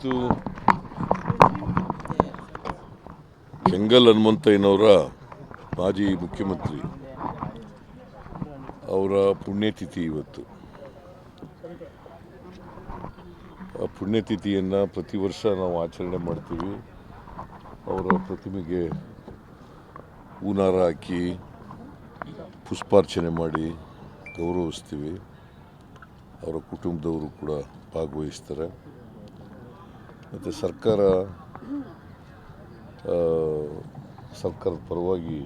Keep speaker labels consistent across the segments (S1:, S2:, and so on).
S1: ಇವತ್ತು ಕೆಂಗಲ್ ಹನುಮಂತಯ್ಯನವರ ಮಾಜಿ ಮುಖ್ಯಮಂತ್ರಿ ಅವರ ಪುಣ್ಯತಿಥಿ ಇವತ್ತು. ಆ ಪುಣ್ಯತಿಥಿಯನ್ನು ಪ್ರತಿ ವರ್ಷ ನಾವು ಆಚರಣೆ ಮಾಡ್ತೀವಿ. ಅವರ ಪ್ರತಿಮೆಗೆ ಹೂನಾರ ಹಾಕಿ ಪುಷ್ಪಾರ್ಚನೆ ಮಾಡಿ ಗೌರವಿಸ್ತೀವಿ. ಅವರ ಕುಟುಂಬದವರು ಕೂಡ ಭಾಗವಹಿಸ್ತಾರೆ. ಮತ್ತು ಸರ್ಕಾರದ ಪರವಾಗಿ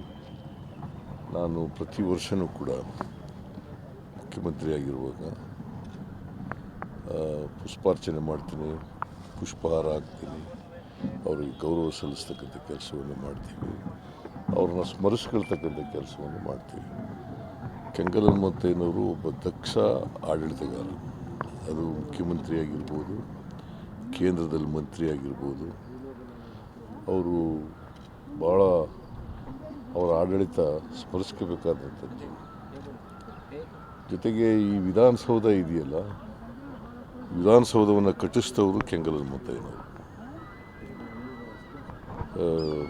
S1: ನಾನು ಪ್ರತಿ ವರ್ಷವೂ ಕೂಡ ಮುಖ್ಯಮಂತ್ರಿ ಆಗಿರುವಾಗ ಪುಷ್ಪಾರ್ಚನೆ ಮಾಡ್ತೀನಿ, ಪುಷ್ಪಹಾರ ಹಾಕ್ತೀನಿ, ಅವ್ರಿಗೆ ಗೌರವ ಸಲ್ಲಿಸ್ತಕ್ಕಂಥ ಕೆಲಸವನ್ನು ಮಾಡ್ತೀವಿ, ಅವ್ರನ್ನ ಸ್ಮರಿಸ್ಕೊಳ್ತಕ್ಕಂಥ ಕೆಲಸವನ್ನು ಮಾಡ್ತೀವಿ. ಕೆಂಗಲ್ ಹನುಮಂತಯ್ಯನವರು ಒಬ್ಬ ದಕ್ಷ ಆಡಳಿತಗಾರ. ಅದು ಮುಖ್ಯಮಂತ್ರಿ ಆಗಿರ್ಬೋದು, ಕೇಂದ್ರದಲ್ಲಿ ಮಂತ್ರಿ ಆಗಿರ್ಬೋದು. ಅವರು ಭಾಳ ಅವರ ಆಡಳಿತ ಸ್ಮರಿಸ್ಕೋಬೇಕಾದಂಥದ್ದು. ಜೊತೆಗೆ ಈ ವಿಧಾನಸೌಧ ಇದೆಯಲ್ಲ, ವಿಧಾನಸೌಧವನ್ನು ಕಟ್ಟಿಸಿದವರು ಕೆಂಗಲ್ ಹನುಮಂತಯ್ಯನವರು.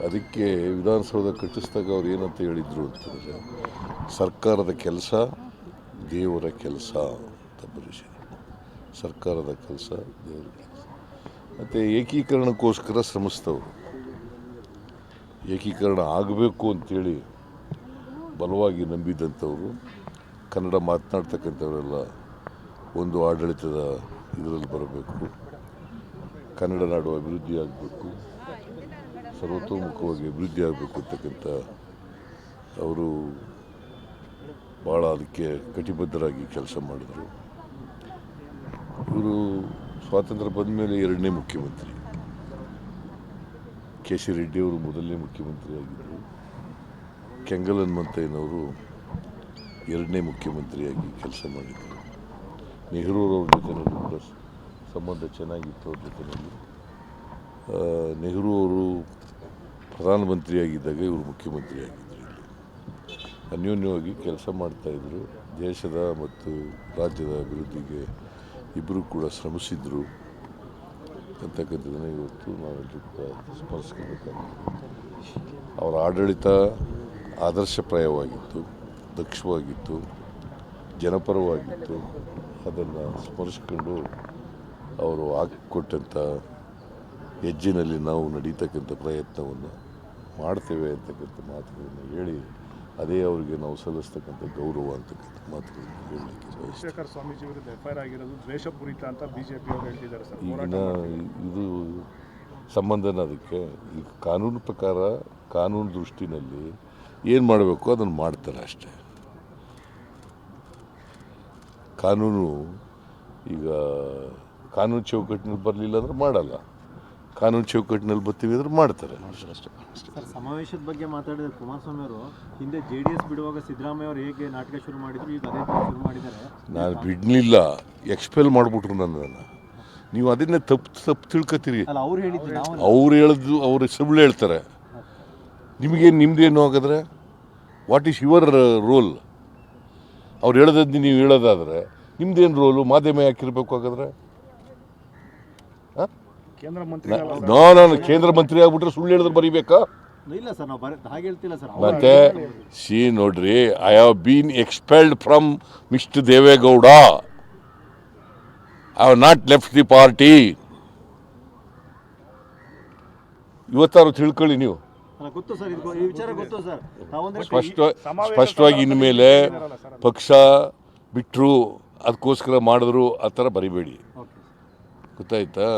S1: ಅದಕ್ಕೆ ವಿಧಾನಸೌಧ ಕಟ್ಟಿಸಿದಾಗ ಅವ್ರು ಏನಂತ ಹೇಳಿದರು ಅಂತಂದರೆ, ಸರ್ಕಾರದ ಕೆಲಸ ದೇವರ ಕೆಲಸ ಅಂತ ಬರೆಸಿದ್ರು. ಸರ್ಕಾರದ ಕೆಲಸ ದೇವರ ಕೆಲಸ. ಮತ್ತು ಏಕೀಕರಣಕ್ಕೋಸ್ಕರ ಶ್ರಮಿಸಿದವರು. ಏಕೀಕರಣ ಆಗಬೇಕು ಅಂಥೇಳಿ ಬಲವಾಗಿ ನಂಬಿದ್ದಂಥವರು. ಕನ್ನಡ ಮಾತನಾಡ್ತಕ್ಕಂಥವರೆಲ್ಲ ಒಂದು ಆಡಳಿತದ ಇದರಲ್ಲಿ ಬರಬೇಕು, ಕನ್ನಡ ನಾಡು ಅಭಿವೃದ್ಧಿ ಆಗಬೇಕು, ಸರ್ವತೋಮುಖವಾಗಿ ಅಭಿವೃದ್ಧಿ ಆಗಬೇಕು ಅಂತಕ್ಕಂಥ ಅವರು ಭಾಳ ಅದಕ್ಕೆ ಕಟಿಬದ್ಧರಾಗಿ ಕೆಲಸ ಮಾಡಿದರು. ಇವರು ಸ್ವಾತಂತ್ರ್ಯ ಬಂದ ಮೇಲೆ 2ನೇ ಮುಖ್ಯಮಂತ್ರಿ. ಕೆ ಸಿ ರೆಡ್ಡಿಯವರು ಮೊದಲನೇ ಮುಖ್ಯಮಂತ್ರಿ ಆಗಿದ್ದರು. ಕೆಂಗಲ್ ಹನುಮಂತಯ್ಯನವರು 2ನೇ ಮುಖ್ಯಮಂತ್ರಿಯಾಗಿ ಕೆಲಸ ಮಾಡಿದರು. ನೆಹರೂರವ್ರ ಜೊತೆಯಲ್ಲಿ ಕೂಡ ಸಂಬಂಧ ಚೆನ್ನಾಗಿತ್ತು. ಅವ್ರ ಜೊತೆಯಲ್ಲಿ ನೆಹರು ಅವರು ಪ್ರಧಾನಮಂತ್ರಿಯಾಗಿದ್ದಾಗ ಇವರು ಮುಖ್ಯಮಂತ್ರಿ ಆಗಿದ್ದರು. ಇಲ್ಲಿ ಅನ್ಯೋನ್ಯವಾಗಿ ಕೆಲಸ ಮಾಡ್ತಾಯಿದ್ರು. ದೇಶದ ಮತ್ತು ರಾಜ್ಯದ ಅಭಿವೃದ್ಧಿಗೆ ಇಬ್ಬರು ಕೂಡ ಶ್ರಮಿಸಿದ್ರು ಅಂತಕ್ಕಂಥದ್ದನ್ನು ಇವತ್ತು ನಾವೆಲ್ಲರೂ ಕೂಡ ಸ್ಮರಿಸ್ಕೋಬೇಕಾಗಿದೆ. ಅವರ ಆಡಳಿತ ಆದರ್ಶಪ್ರಾಯವಾಗಿತ್ತು, ದಕ್ಷವಾಗಿತ್ತು, ಜನಪರವಾಗಿತ್ತು. ಅದನ್ನು ಸ್ಮರಿಸ್ಕೊಂಡು ಅವರು ಹಾಕಿಕೊಟ್ಟಂಥ ಹೆಜ್ಜೆನಲ್ಲಿ ನಾವು ನಡೀತಕ್ಕಂಥ ಪ್ರಯತ್ನವನ್ನು ಮಾಡ್ತೇವೆ ಅಂತಕ್ಕಂಥ ಮಾತುಗಳನ್ನು ಹೇಳಿ, ಅದೇ ಅವರಿಗೆ ನಾವು ಸಲ್ಲಿಸ್ತಕ್ಕಂಥ ಗೌರವ ಅಂತಕ್ಕಂಥ ಮಾತುಗಳನ್ನು ಹೇಳಲಿಕ್ಕೆ
S2: ಶೇಖರ್ ಸ್ವಾಮೀಜಿ ವಿರುದ್ಧ ಎಫ್ಐಆರ್ ಆಗಿರೋದು ದ್ವೇಷಪೂರಿತ ಅಂತ ಬಿಜೆಪಿ ಅವರು ಹೇಳ್ತಿದ್ದಾರೆ ಸರ್.
S1: ಈಗಿನ ಇದು ಸಂಬಂಧನ ಅದಕ್ಕೆ ಈಗ ಕಾನೂನು ಪ್ರಕಾರ, ಕಾನೂನು ದೃಷ್ಟಿನಲ್ಲಿ ಏನು ಮಾಡಬೇಕು ಅದನ್ನು ಮಾಡ್ತಾರೆ ಅಷ್ಟೇ. ಕಾನೂನು ಈಗ ಕಾನೂನು ಚೌಕಟ್ಟಿನಲ್ಲಿ ಬರಲಿಲ್ಲ ಅಂದ್ರೆ ಮಾಡಲ್ಲ, ಕಾನೂನು ಚೌಕಟ್ಟಿನಲ್ಲಿ ಬರ್ತೀವಿ ಅಂದ್ರೆ ಮಾಡ್ತಾರೆ ಅಷ್ಟೇ.
S3: ಸರ್, ಸಮಾವೇಶದ ಬಗ್ಗೆ ಮಾತಾಡಿದ ಕುಮಾರಸ್ವಾಮಿ ಅವರು ಹಿಂದೆ JDS ಬಿಡುವಾಗ ಸಿದ್ದರಾಮಯ್ಯ ಅವರು ಹೇಗೆ ನಾಟಕ ಶುರು ಮಾಡಿದ್ರು, ಈಗ ಅದೇ ಶುರು ಮಾಡಿದ್ದಾರೆ.
S1: ನಾನು ಬಿಡಲಿಲ್ಲ, ಎಕ್ಸ್ಪೆಲ್ ಮಾಡಿಬಿಟ್ರು ನನ್ನನ್ನು. ನೀವು ಅದನ್ನೇ ತಪ್ಪು ತಿಳ್ಕೊತೀರಿ.
S3: ಅವ್ರು ಹೇಳಿದ್ದು
S1: ಅವ್ರು ಹೇಳಿದ್ದು ಅವ್ರು ಸುಳ್ಳು ಹೇಳ್ತಾರೆ. ನಿಮಗೇನು ನಿಮ್ದೇನು ಹಾಗಾದ್ರೆ ವಾಟ್ ಈಸ್ ಯುವರ್ ರೋಲ್? ಅವ್ರು ಹೇಳೋದದ್ದು ನೀವು ಹೇಳೋದಾದರೆ ನಿಮ್ದೇನು ರೋಲು? ಮಾಧ್ಯಮ ಯಾಕಿರ್ಬೇಕು ಹಾಗಾದ್ರೆ? ನಾನು ಕೇಂದ್ರ ಮಂತ್ರಿ ಆಗ್ಬಿಟ್ರೆ ಸುಳ್ಳು ಹೇಳಿದ್ರೆ ಬರೀಬೇಕಾ?
S3: ಇಲ್ಲ ಸರ್, ನಾವು ಹಾಗೆ ಹೇಳ್ತಿಲ್ಲ ಸರ್.
S1: ಮತ್ತೆ ನೋಡ್ರಿ, I have been expelled from mister Deve Gowda. I have not left the party. ಇವತ್ತಾರು ತಿಳ್ಕೊಳ್ಳಿ ನೀವು.
S3: ಗೊತ್ತು ಸರ್, ಈ ವಿಚಾರ ಗೊತ್ತು ಸರ್.
S1: ಸ್ಪಷ್ಟವಾಗಿ ಇನ್ಮೇಲೆ ಪಕ್ಷ ಬಿಟ್ಟರು ಅದಕ್ಕೋಸ್ಕರ ಮಾಡಿದ್ರು ಆ ಥರ ಬರಿಬೇಡಿ, ಗೊತ್ತಾಯ್ತಾ?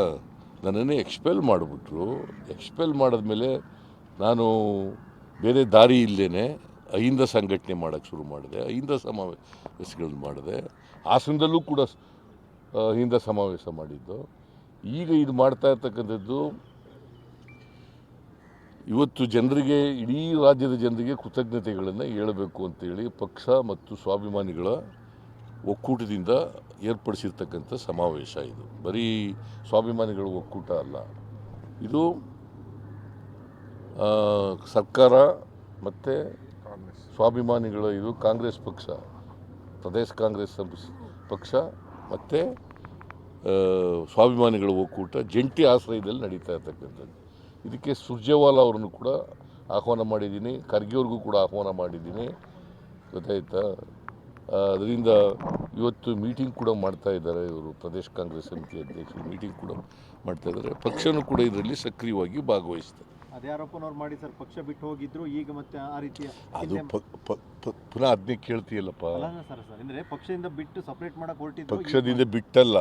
S1: ನನ್ನನ್ನು ಎಕ್ಸ್ಪೆಲ್ ಮಾಡಿಬಿಟ್ರು. ಎಕ್ಸ್ಪೆಲ್ ಮಾಡಿದ್ಮೇಲೆ ನಾನು ಬೇರೆ ದಾರಿ ಇಲ್ಲದೇ ಅಹಿಂದ ಸಂಘಟನೆ ಮಾಡೋಕ್ಕೆ ಶುರು ಮಾಡಿದೆ. ಅಹಿಂದ ಸಮಾವೇಶಗಳನ್ನು ಮಾಡಿದೆ. ಹಾಸನದಲ್ಲೂ ಕೂಡ ಅಹಿಂದ ಸಮಾವೇಶ ಮಾಡಿದ್ದು. ಈಗ ಇದು ಮಾಡ್ತಾ ಇರ್ತಕ್ಕಂಥದ್ದು ಇವತ್ತು ಜನರಿಗೆ, ಇಡೀ ರಾಜ್ಯದ ಜನರಿಗೆ ಕೃತಜ್ಞತೆಗಳನ್ನು ಹೇಳಬೇಕು ಅಂತೇಳಿ ಪಕ್ಷ ಮತ್ತು ಸ್ವಾಭಿಮಾನಿಗಳ ಒಕ್ಕೂಟದಿಂದ ಏರ್ಪಡಿಸಿರ್ತಕ್ಕಂಥ ಸಮಾವೇಶ. ಇದು ಬರೀ ಸ್ವಾಭಿಮಾನಿಗಳ ಒಕ್ಕೂಟ ಅಲ್ಲ, ಇದು ಸರ್ಕಾರ ಮತ್ತು ಸ್ವಾಭಿಮಾನಿಗಳ, ಇದು ಕಾಂಗ್ರೆಸ್ ಪಕ್ಷ, ಪ್ರದೇಶ ಕಾಂಗ್ರೆಸ್ ಪಕ್ಷ ಮತ್ತು ಸ್ವಾಭಿಮಾನಿಗಳ ಒಕ್ಕೂಟ ಜಂಟಿ ಆಶ್ರಯದಲ್ಲಿ ನಡೀತಾ ಇರ್ತಕ್ಕಂಥದ್ದು. ಇದಕ್ಕೆ ಸುರ್ಜೇವಾಲಾ ಅವ್ರನ್ನು ಕೂಡ ಆಹ್ವಾನ ಮಾಡಿದ್ದೀನಿ, ಖರ್ಗೆಯವ್ರಿಗೂ ಕೂಡ ಆಹ್ವಾನ ಮಾಡಿದ್ದೀನಿ, ಗೊತ್ತಾಯ್ತಾ. ಅದರಿಂದ ಇವತ್ತು ಮೀಟಿಂಗ್ ಕೂಡ ಮಾಡ್ತಾ ಇದ್ದಾರೆ ಇವರು, ಪ್ರದೇಶ ಕಾಂಗ್ರೆಸ್ ಸಮಿತಿ ಅಧ್ಯಕ್ಷರು ಮೀಟಿಂಗ್ ಕೂಡ ಮಾಡ್ತಾ ಇದ್ದಾರೆ. ಪಕ್ಷನೂ ಕೂಡ ಇದರಲ್ಲಿ ಸಕ್ರಿಯವಾಗಿ ಭಾಗವಹಿಸ್ತದೆ.
S3: ಅದೇ ಆರೋಪನವ್ರು ಮಾಡಿ ಸರ್, ಪಕ್ಷ ಬಿಟ್ಟು ಹೋಗಿದ್ರು, ಈಗ ಮತ್ತೆ ಆ ರೀತಿಯ
S1: ಅದು ಪುನಃ ಅದನ್ನೇ ಕೇಳ್ತೀಯಲ್ಲಪ್ಪ.
S3: ಅಲ್ಲ ಸರ್ ಅಂದರೆ ಪಕ್ಷದಿಂದ ಬಿಟ್ಟು ಸಪ್ರೇಟ್ ಮಾಡಕ್ಕೆ ಹೊರಟಿದ್ರು.
S1: ಪಕ್ಷದಿಂದ ಬಿಟ್ಟಲ್ಲ,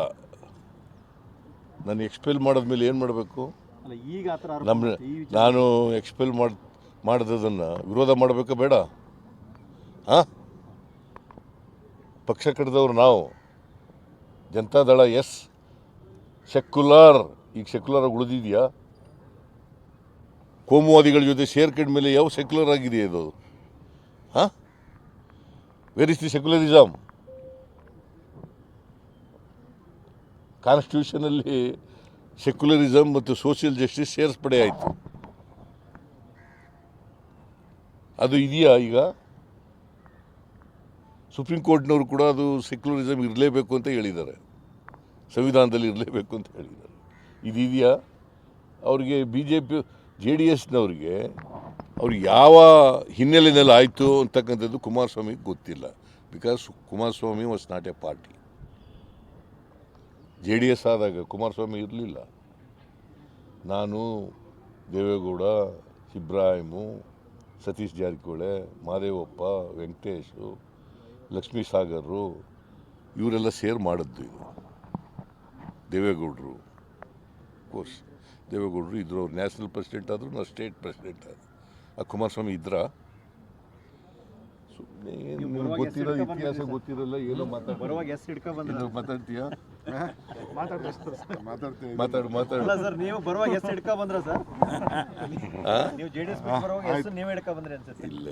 S1: ನಾನು ಎಕ್ಸ್ಪೆಲ್ ಮಾಡಿದ್ಮೇಲೆ ಏನು ಮಾಡಬೇಕು?
S3: ಅಲ್ಲ ಈಗ ಆ ಥರ
S1: ನಾನು ಎಕ್ಸ್ಪೆಲ್ ಮಾಡಿದ್ದನ್ನು ವಿರೋಧ ಮಾಡಬೇಕಾ ಬೇಡ? ಹಾಂ, ಪಕ್ಷ ಕಟ್ಟಿದವ್ರು ನಾವು ಜನತಾದಳ ಎಸ್ ಸೆಕ್ಯುಲರ್. ಈಗ ಸೆಕ್ಯುಲರ್ ಉಳಿದಿದೆಯಾ? ಕೋಮುವಾದಿಗಳ ಜೊತೆ ಸೇರ್ಕೊಂಡ ಮೇಲೆ ಯಾವ ಸೆಕ್ಯುಲರ್ ಆಗಿದೆ ಇದು? ಹಾಂ, ವೇರ್ ಇಸ್ ದಿ ಸೆಕ್ಯುಲರಿಸಮ್? ಕಾನ್ಸ್ಟಿಟ್ಯೂಷನಲ್ಲಿ ಸೆಕ್ಯುಲರಿಸಮ್ ಮತ್ತು ಸೋಷಿಯಲ್ ಜಸ್ಟಿಸ್ ಸೇರಿಸ್ಪಡೆ ಆಯಿತು. ಅದು ಇದೆಯಾ ಈಗ? ಸುಪ್ರೀಂ ಕೋರ್ಟ್ನವರು ಕೂಡ ಅದು ಸೆಕ್ಯುಲರಿಸಮ್ ಇರಲೇಬೇಕು ಅಂತ ಹೇಳಿದ್ದಾರೆ, ಸಂವಿಧಾನದಲ್ಲಿ ಇರಲೇಬೇಕು ಅಂತ ಹೇಳಿದ್ದಾರೆ. ಇದೆಯಾ ಅವ್ರಿಗೆ? BJP JDSನವ್ರಿಗೆ ಅವ್ರಿಗೆ ಯಾವ ಹಿನ್ನೆಲೆಯಲ್ಲಿ ಆಯಿತು ಅಂತಕ್ಕಂಥದ್ದು ಕುಮಾರಸ್ವಾಮಿಗೆ ಗೊತ್ತಿಲ್ಲ. Because Kumaraswamy was not A party. JDS ಆದಾಗ ಕುಮಾರಸ್ವಾಮಿ ಇರಲಿಲ್ಲ. ನಾನು, ದೇವೇಗೌಡ, ಇಬ್ರಾಹಿಮು, ಸತೀಶ್ ಜಾರಕಿಹೊಳಿ, ಮಾದೇವಪ್ಪ, ವೆಂಕಟೇಶು, ಲಕ್ಷ್ಮೀ ಸಾಗರರು ಇವರೆಲ್ಲ ಸೇರ್ ಮಾಡಿದ್ದು ಇದು. ದೇವೇಗೌಡರು, ಕೋರ್ಸ್ ದೇವೇಗೌಡರು ಇದ್ರು, ಅವ್ರು ನ್ಯಾಷನಲ್ ಪ್ರೆಸಿಡೆಂಟ್ ಆದರು, ನಾವು ಸ್ಟೇಟ್ ಪ್ರೆಸಿಡೆಂಟ್ ಆದರು. ಆ ಕುಮಾರಸ್ವಾಮಿ ಇದ್ರ? ಸುಮ್ಮನೆ ಗೊತ್ತಿರೋ ಇತಿಹಾಸ ಗೊತ್ತಿರಲ್ಲ, ಏನೋ ಮಾತಾಡ್ತೀಯಾ? ಮಾತಾಡು.
S3: ಸರ್ ನೀವು ಬರುವಾಗ ಎಷ್ಟು ಹಿಡ್ಕೊ ಬಂದ್ರ ಸರ್? ನೀವು JDS ಬರುವಾಗ ಎಷ್ಟು ನೀವು ಹಿಡ್ಕೊ ಬಂದ್ರಿ ಅನ್ಸುತ್ತೆ.
S1: ಇಲ್ಲ